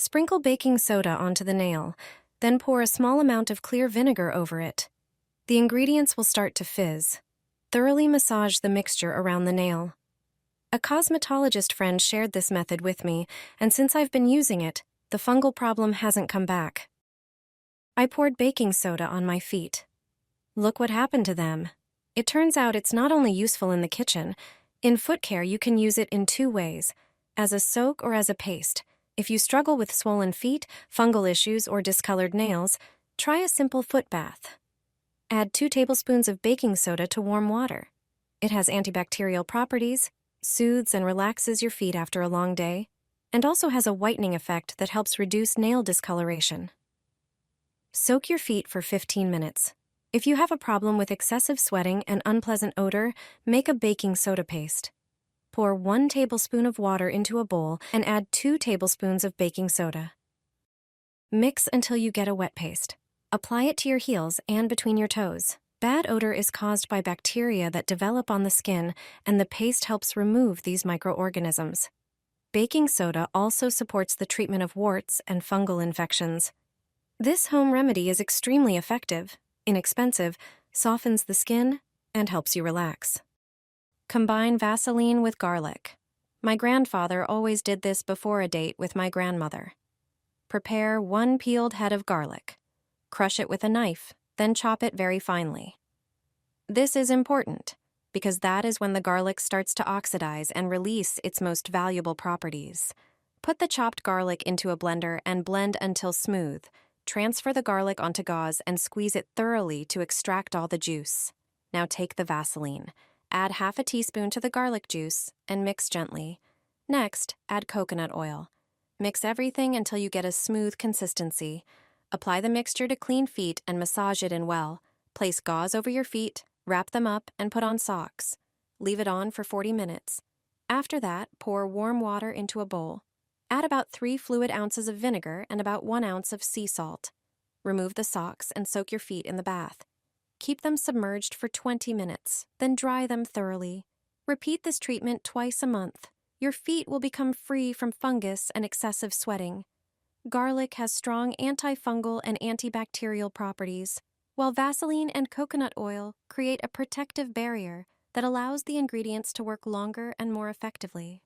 Sprinkle baking soda onto the nail, then pour a small amount of clear vinegar over it. The ingredients will start to fizz. Thoroughly massage the mixture around the nail. A cosmetologist friend shared this method with me, and since I've been using it, the fungal problem hasn't come back. I poured baking soda on my feet. Look what happened to them. It turns out it's not only useful in the kitchen. In foot care, you can use it in two ways, as a soak or as a paste. If you struggle with swollen feet, fungal issues, or discolored nails, try a simple foot bath. Add 2 tablespoons of baking soda to warm water. It has antibacterial properties, soothes and relaxes your feet after a long day, and also has a whitening effect that helps reduce nail discoloration. Soak your feet for 15 minutes. If you have a problem with excessive sweating and unpleasant odor, make a baking soda paste. Pour 1 tablespoon of water into a bowl and add 2 tablespoons of baking soda. Mix until you get a wet paste. Apply it to your heels and between your toes. Bad odor is caused by bacteria that develop on the skin, and the paste helps remove these microorganisms. Baking soda also supports the treatment of warts and fungal infections. This home remedy is extremely effective, inexpensive, softens the skin, and helps you relax. Combine Vaseline with garlic. My grandfather always did this before a date with my grandmother. Prepare 1 peeled head of garlic. Crush it with a knife, then chop it very finely. This is important because that is when the garlic starts to oxidize and release its most valuable properties. Put the chopped garlic into a blender and blend until smooth. Transfer the garlic onto gauze and squeeze it thoroughly to extract all the juice. Now take the Vaseline. Add half a teaspoon to the garlic juice and mix gently. Next, add coconut oil. Mix everything until you get a smooth consistency. Apply the mixture to clean feet and massage it in well. Place gauze over your feet, wrap them up, and put on socks. Leave it on for 40 minutes. After that, pour warm water into a bowl. Add about 3 fluid ounces of vinegar and about 1 ounce of sea salt. Remove the socks and soak your feet in the bath. Keep them submerged for 20 minutes, then dry them thoroughly. Repeat this treatment twice a month. Your feet will become free from fungus and excessive sweating. Garlic has strong antifungal and antibacterial properties, while Vaseline and coconut oil create a protective barrier that allows the ingredients to work longer and more effectively.